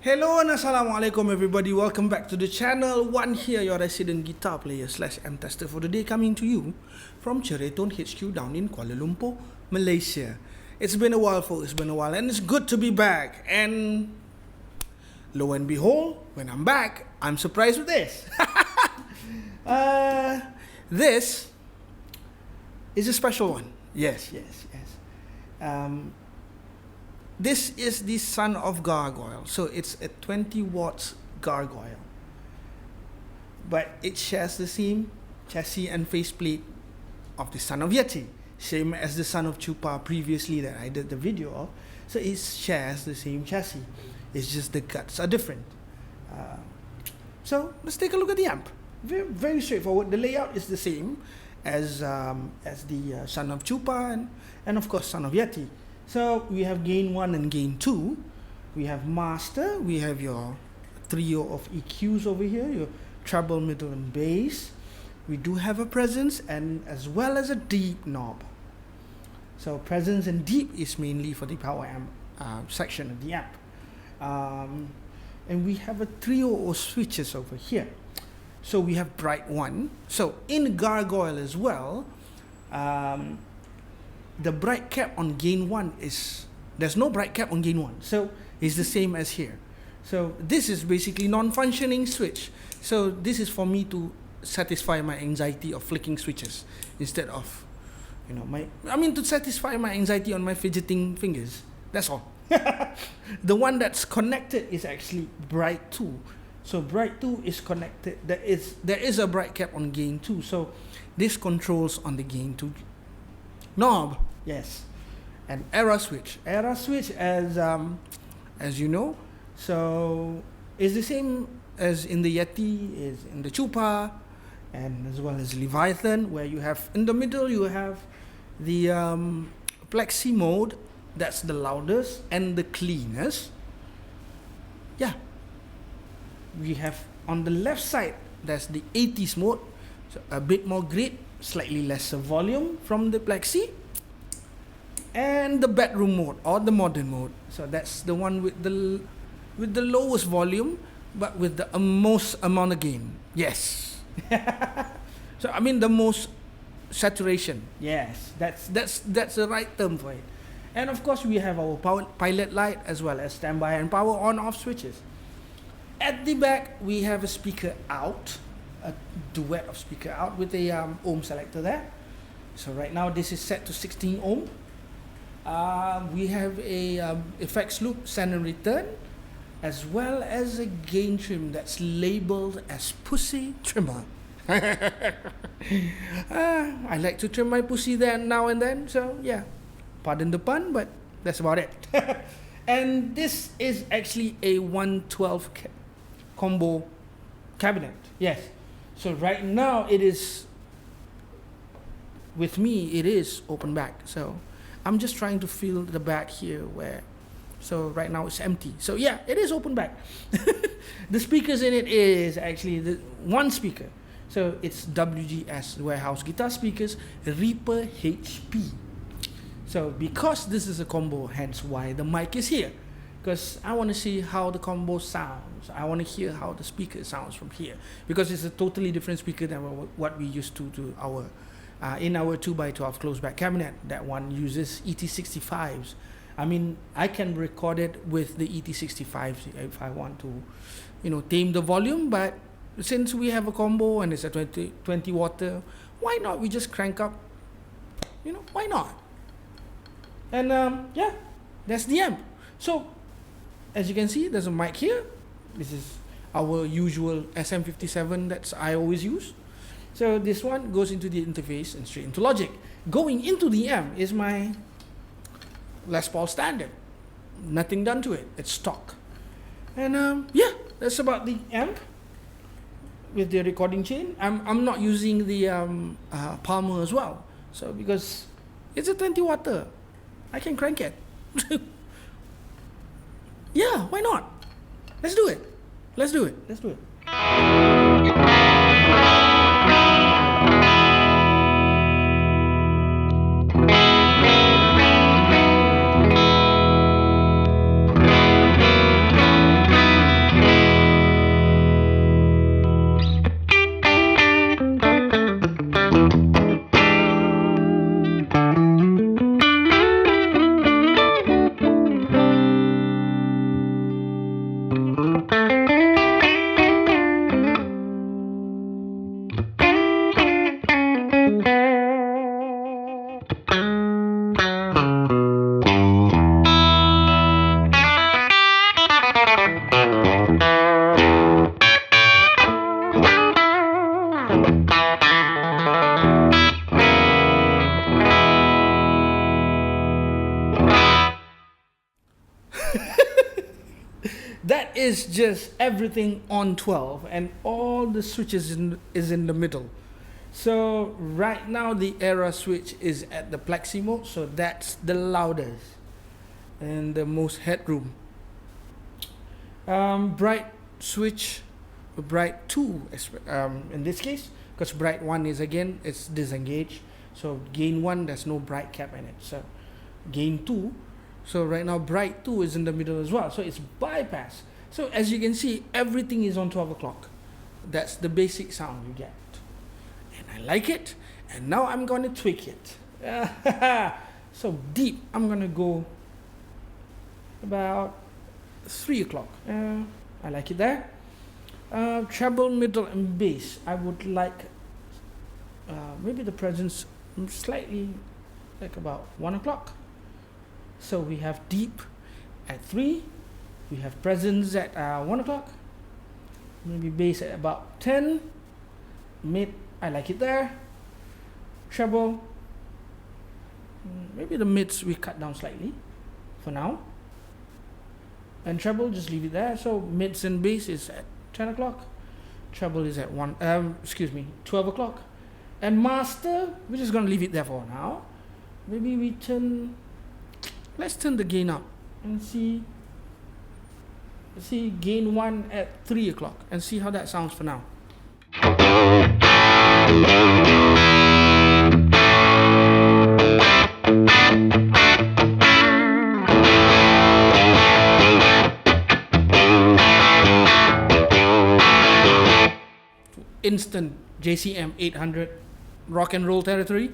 Hello and assalamualaikum everybody, welcome back to the channel. One here, your resident guitar player / amp tester for the day, coming to you from Cereton HQ down in Kuala Lumpur, Malaysia. It's been a while folks, and it's good to be back. And lo and behold, when I'm back, I'm surprised with this. This is a special one. Yes. This is the son of Gargoyle. So it's a 20 watts Gargoyle. But it shares the same chassis and faceplate of the son of Yeti. Same as the son of Chupa previously that I did the video of. So it shares the same chassis. It's just the guts are different. So let's take a look at the amp. Very straightforward. The layout is the same as the son of Chupa and of course son of Yeti. So we have gain 1 and gain 2. We have master. We have your trio of EQs over here, your treble, middle and bass. We do have a presence and as well as a deep knob. So presence and deep is mainly for the power amp section of the amp. And we have a trio of switches over here. So we have bright 1. So in Gargoyle as well, the bright cap on gain 1 there's no bright cap on gain 1, so it's the same as here. So this is basically non-functioning switch. So this is for me to satisfy my anxiety of flicking switches instead of, to satisfy my anxiety on my fidgeting fingers. That's all. The one that's connected is actually bright 2. So bright 2 is connected. There is a bright cap on gain 2. So this controls on the gain 2 knob, yes, and era switch. Era switch, as you know, so is the same as in the Yeti, is in the Chupa, and as well as Leviathan, where you have in the middle you have the plexi mode, that's the loudest and the cleanest. Yeah, we have on the left side that's the 80s mode, so a bit more grit, slightly lesser volume from the plexi, and the bedroom mode or the modern mode. So that's the one with the lowest volume but with the most amount of gain. Yes. So the most saturation. Yes, that's the right term for it. And of course we have our pilot light as well as standby and power on off switches. At the back we have a speaker out, a duet of speaker out with a ohm selector there. So right now this is set to 16 ohm. We have a effects loop, send and return, as well as a gain trim that's labeled as pussy trimmer. I like to trim my pussy there now and then, so yeah, pardon the pun, but that's about it. And this is actually a 112 combo cabinet. Yes. So right now it is, with me, it is open back. So I'm just trying to fill the back here so right now it's empty. So yeah, it is open back. The speakers in it is actually the one speaker. So it's WGS Warehouse Guitar Speakers Reaper HP. So because this is a combo, hence why the mic is here. Because I want to see how the combo sounds. I want to hear how the speaker sounds from here. Because it's a totally different speaker than what we used to our in our 2x12 closed back cabinet. That one uses ET65s. I can record it with the ET65s if I want to, tame the volume. But since we have a combo and it's a 20 watt, why not we just crank up? Why not? And yeah, that's the amp. So as you can see, there's a mic here. This is our usual SM57 that I always use. So this one goes into the interface and straight into Logic. Going into the amp is my Les Paul standard. Nothing done to it. It's stock. And yeah, that's about the amp with the recording chain. I'm not using the Palmer as well. So because it's a 20 watt, I can crank it. Yeah, why not? Let's do it. that is just everything on 12, and all the switches is in the middle. So right now the era switch is at the plexi mode, so that's the loudest and the most headroom. Bright switch, bright 2 in this case, because bright 1 is again it's disengaged, so gain 1 there's no bright cap in it, so gain 2. So right now bright 2 is in the middle as well, so it's bypass. So as you can see, everything is on 12 o'clock. That's the basic sound you get, and I like it. And now I'm gonna tweak it. So deep, I'm gonna go about 3 o'clock. I like it there. Treble, middle and bass, I would like maybe the presence slightly like about 1 o'clock. So we have deep at 3, we have presence at 1 o'clock, maybe bass at about 10, mid, I like it there, treble, maybe the mids we cut down slightly for now, and treble just leave it there. So mids and bass is at 10 o'clock, treble is at 12 o'clock, and master we're just gonna leave it there for now. Maybe we let's turn the gain up and see gain 1 at 3 o'clock and see how that sounds for now. Instant JCM 800 rock and roll territory.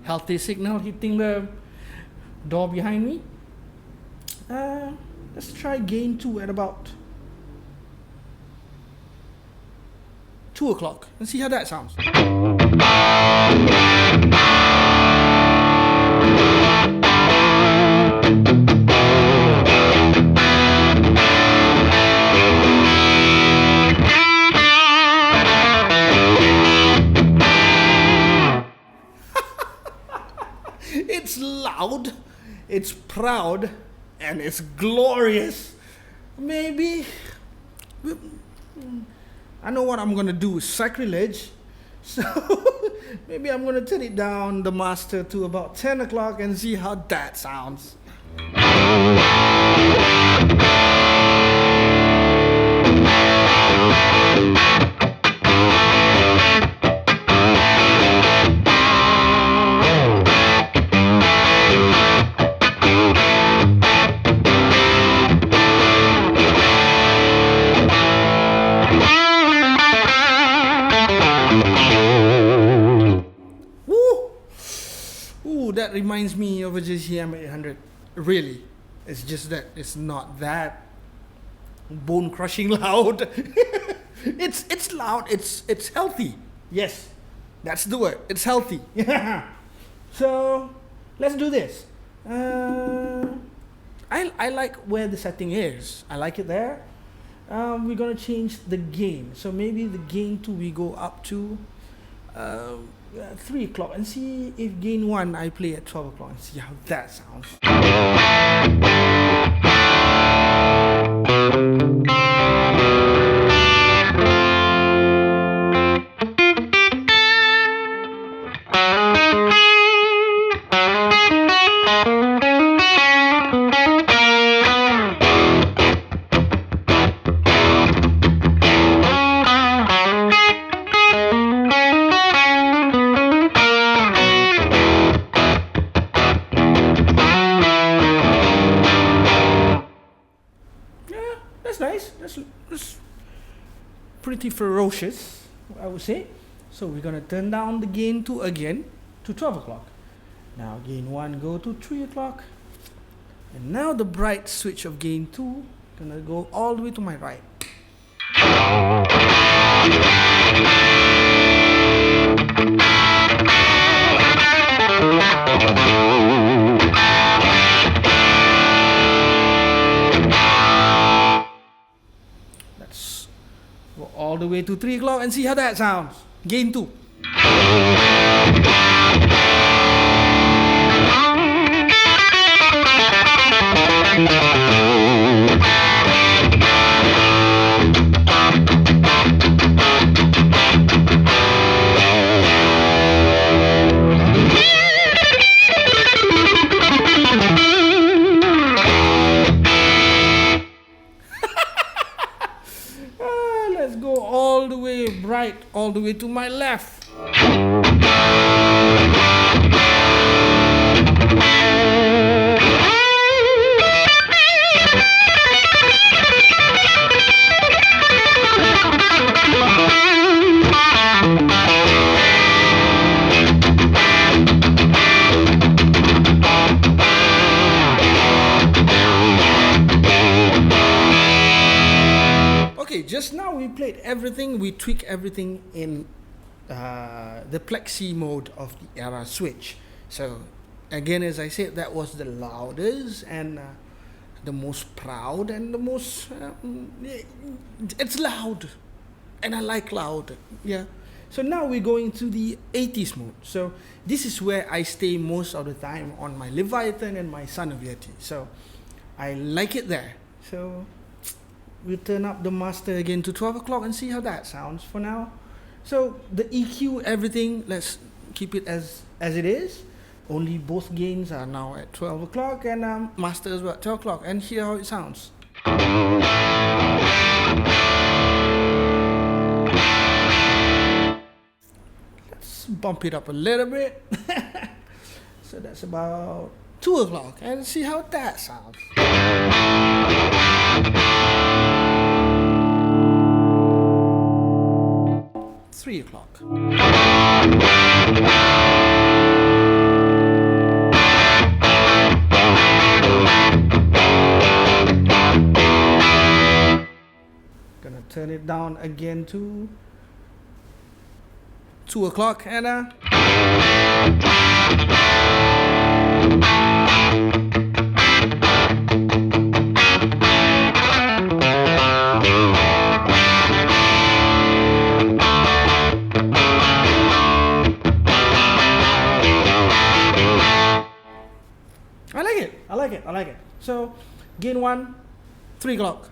Healthy signal hitting the door behind me. Let's try gain 2 at about 2 o'clock and see how that sounds. It's loud, it's proud, and it's glorious. Maybe I know what I'm gonna do is sacrilege, so maybe I'm gonna turn it down the master to about 10 o'clock and see how that sounds. That reminds me of a JCM 800. Really, it's just that it's not that bone crushing loud. It's loud. It's healthy. Yes, that's the word. It's healthy. So let's do this. I like where the setting is. I like it there. We're gonna change the gain. So maybe the gain 2 we go up to 3 o'clock and see if gain 1 I play at 12 o'clock and see how that sounds. Nice. That's pretty ferocious, I would say. So we're gonna turn down the gain 2 again to 12 o'clock. Now gain 1 go to 3 o'clock, and now the bright switch of gain 2 gonna go all the way to my right. Let's go all the way to 3 o'clock and see how that sounds. Gain 2. Let's go all the way right, all the way to my left. Okay, just now we played everything, we tweaked everything in the plexi mode of the era switch. So again, as I said, that was the loudest and the most proud and the most it's loud and I like loud. Yeah. So now we're going to the 80s mode. So this is where I stay most of the time on my Leviathan and my Son of Yeti. So I like it there. So we'll turn up the master again to 12 o'clock and see how that sounds for now. So the EQ, everything, let's keep it as it is. Only both gains are now at 12 o'clock and master as well at 12 o'clock. And hear how it sounds. Let's bump it up a little bit. So that's about 2 o'clock and see how that sounds. 3 o'clock. Gonna turn it down again to 2 o'clock and I like it. So gain 1, 3 o'clock.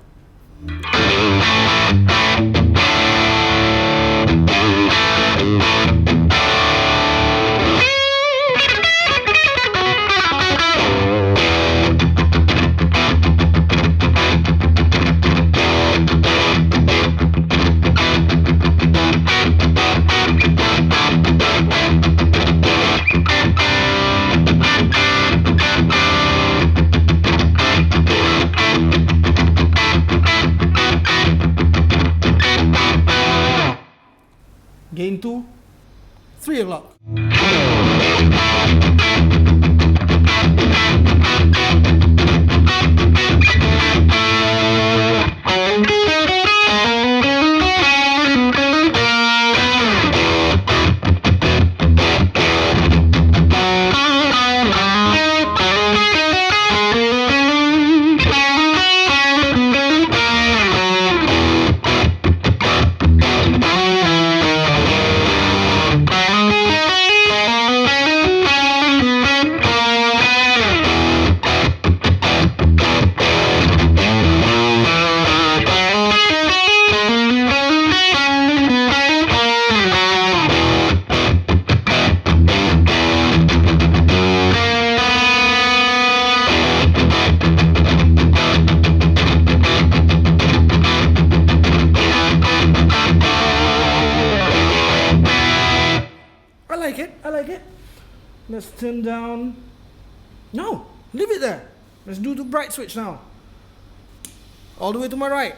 Gain 2, 3 o'clock. I like it. Let's turn down. No, leave it there. Let's do the bright switch now. All the way to my right.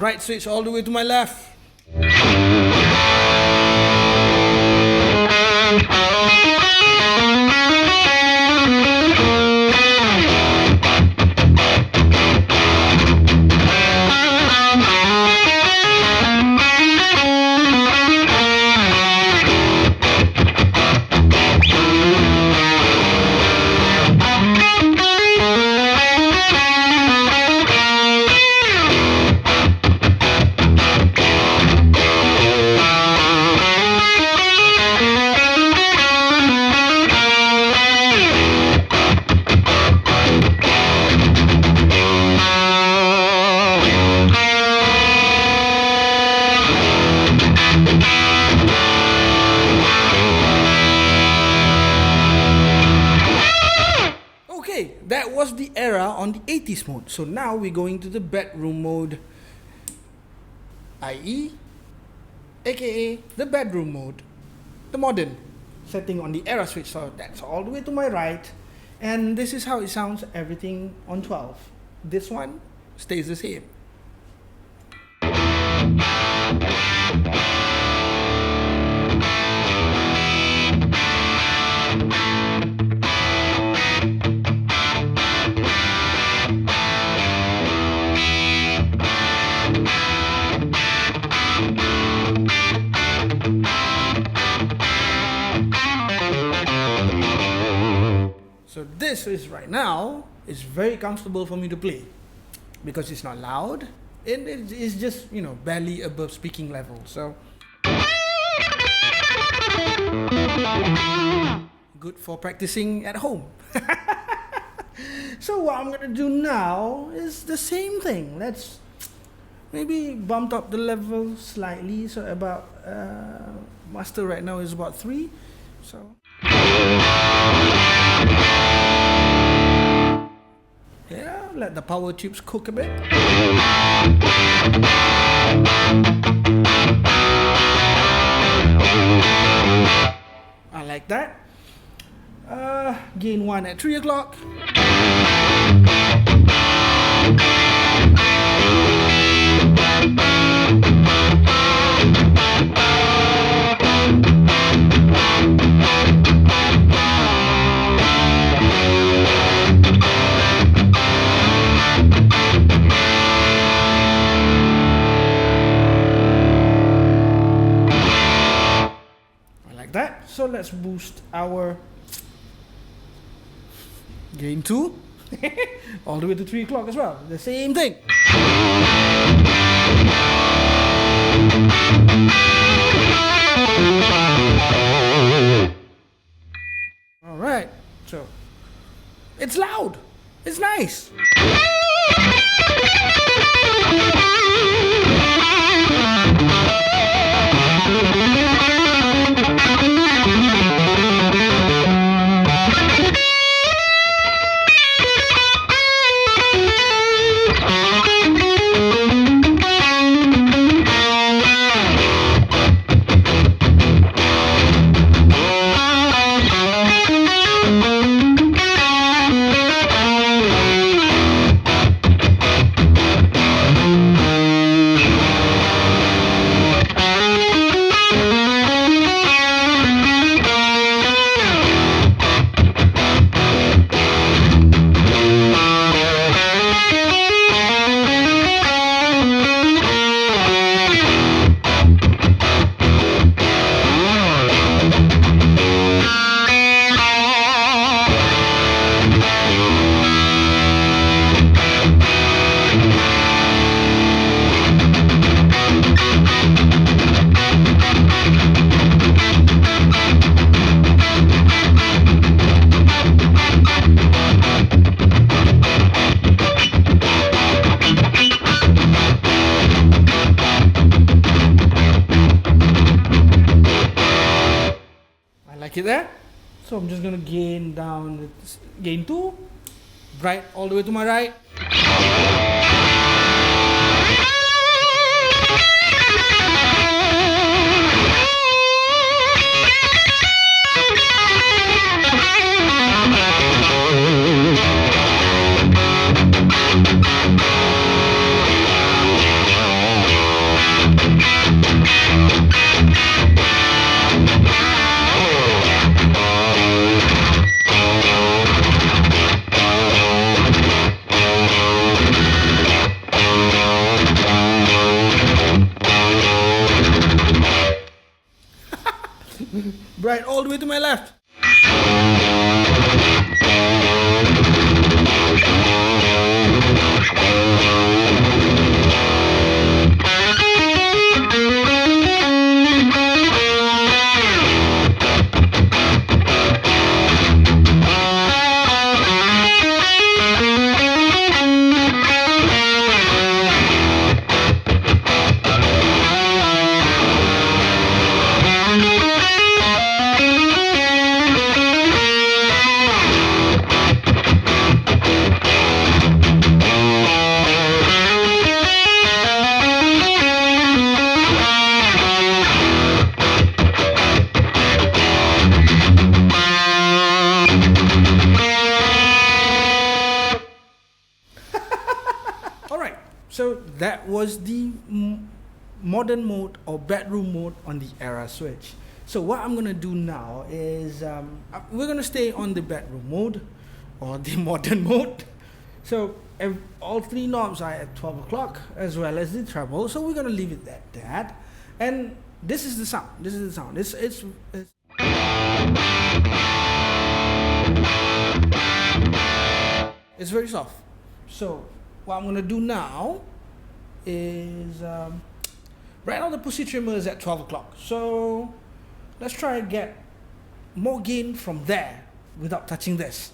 bright switch all the way to my left. That was the era on the 80s mode. So now we're going to the bedroom mode, i.e. aka the bedroom mode, the modern setting on the era switch. So that's all the way to my right, and this is how it sounds, everything on 12. This one stays the same. So this is right now, it's very comfortable for me to play because it's not loud and it's just, you know, barely above speaking level. So good for practicing at home. So what I'm gonna do now is the same thing. Let's maybe bump up the level slightly. So about master right now is about 3. So yeah, let the power tubes cook a bit. I like that. Gain 1 at 3 o'clock. That. So let's boost our gain 2 all the way to 3 o'clock as well. The same thing. All right. So it's loud. It's nice. Like it there. So I'm just gonna gain down, gain 2, bright all the way to my right. all the way to my left. So that was the modern mode or bedroom mode on the Era switch. So what I'm gonna do now is we're gonna stay on the bedroom mode or the modern mode. So all three knobs are at 12 o'clock as well as the treble. So we're gonna leave it at that. And this is the sound. This is the sound. It's very soft. So what I'm gonna do now is right now the pussy trimmer is at 12 o'clock. So let's try and get more gain from there without touching this.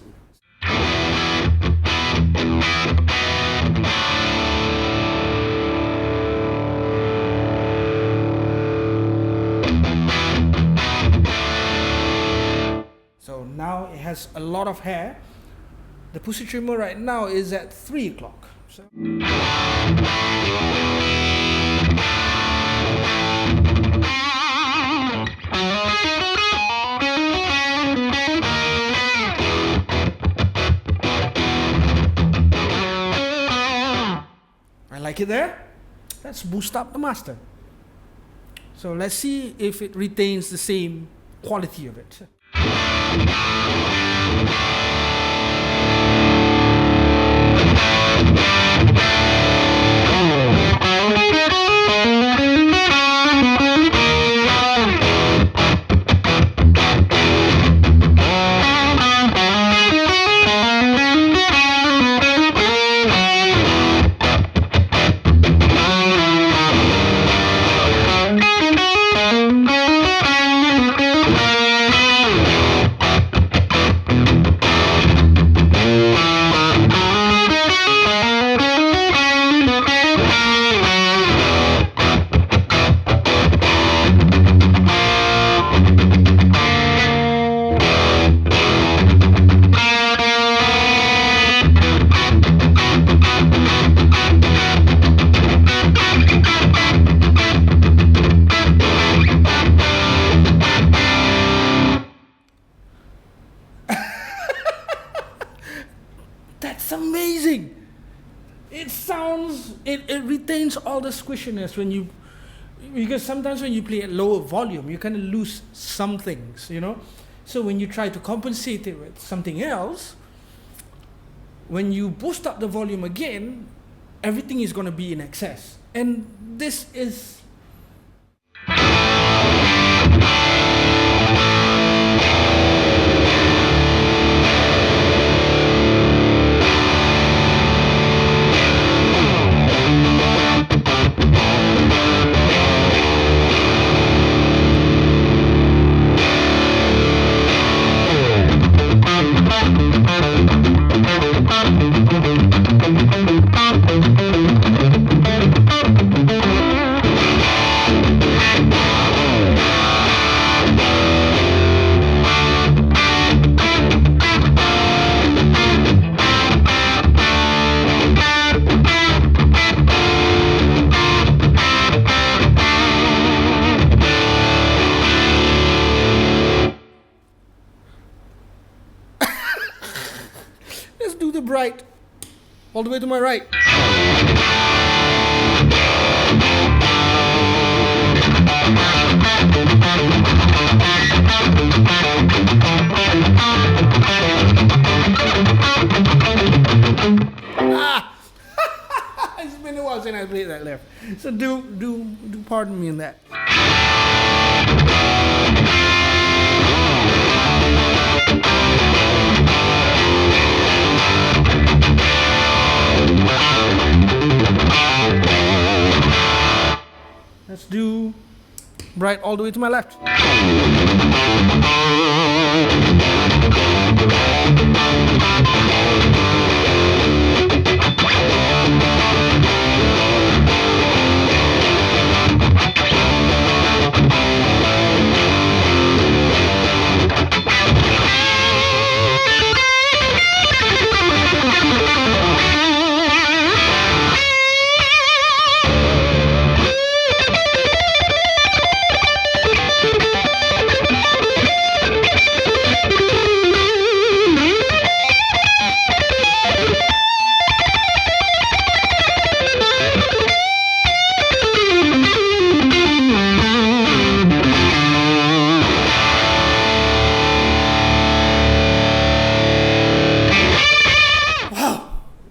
So now it has a lot of hair. The pussy trimmer right now is at 3 o'clock. So I like it there. Let's boost up the master. So let's see if it retains the same quality of it. That's amazing. It sounds, it retains all the squishiness when you, because sometimes when you play at lower volume, you kind of lose some things, you know. So when you try to compensate it with something else, when you boost up the volume again, everything is going to be in excess. And this is right, all the way to my right. It's been a while since I played that left, so do pardon me in that. bright all the way to my left.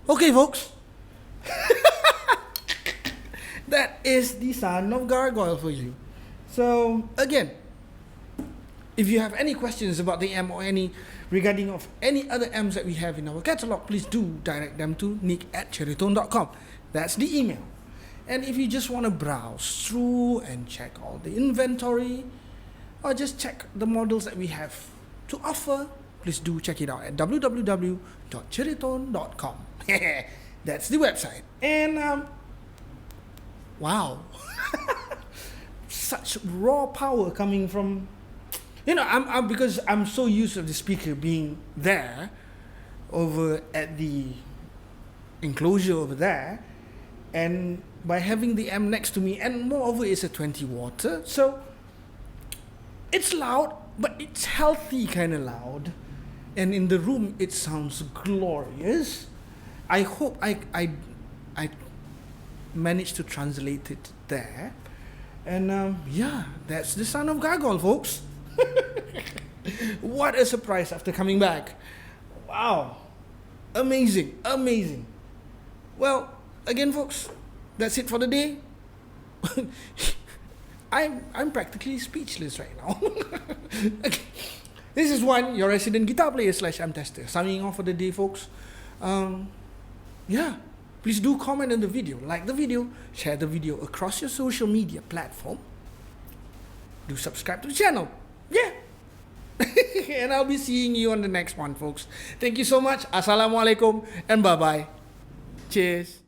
Okay, folks. That is the sound of Gargoyle for you. So again, if you have any questions about the amp or any regarding of any other amps that we have in our catalog, please do direct them to nick@cherrytone.com. That's the email. And if you just want to browse through and check all the inventory, or just check the models that we have to offer, please do check it out at www.cherrytone.com. That's the website. And wow, such raw power coming from, I'm because I'm so used to the speaker being there over at the enclosure over there, and by having the amp next to me, and moreover it's a 20 watt, so it's loud, but it's healthy kind of loud, and in the room it sounds glorious. I hope I managed to translate it there. And yeah, that's the sound of Gargoyle, folks. What a surprise after coming back. Wow. Amazing, amazing. Well, again, folks, that's it for the day. I'm practically speechless right now. Okay. This is Juan, your resident guitar player / amp tester, signing off for the day, folks. Yeah, please do comment on the video, like the video, share the video across your social media platform. Do subscribe to the channel. Yeah. And I'll be seeing you on the next one, folks. Thank you so much. Assalamualaikum and bye-bye. Cheers.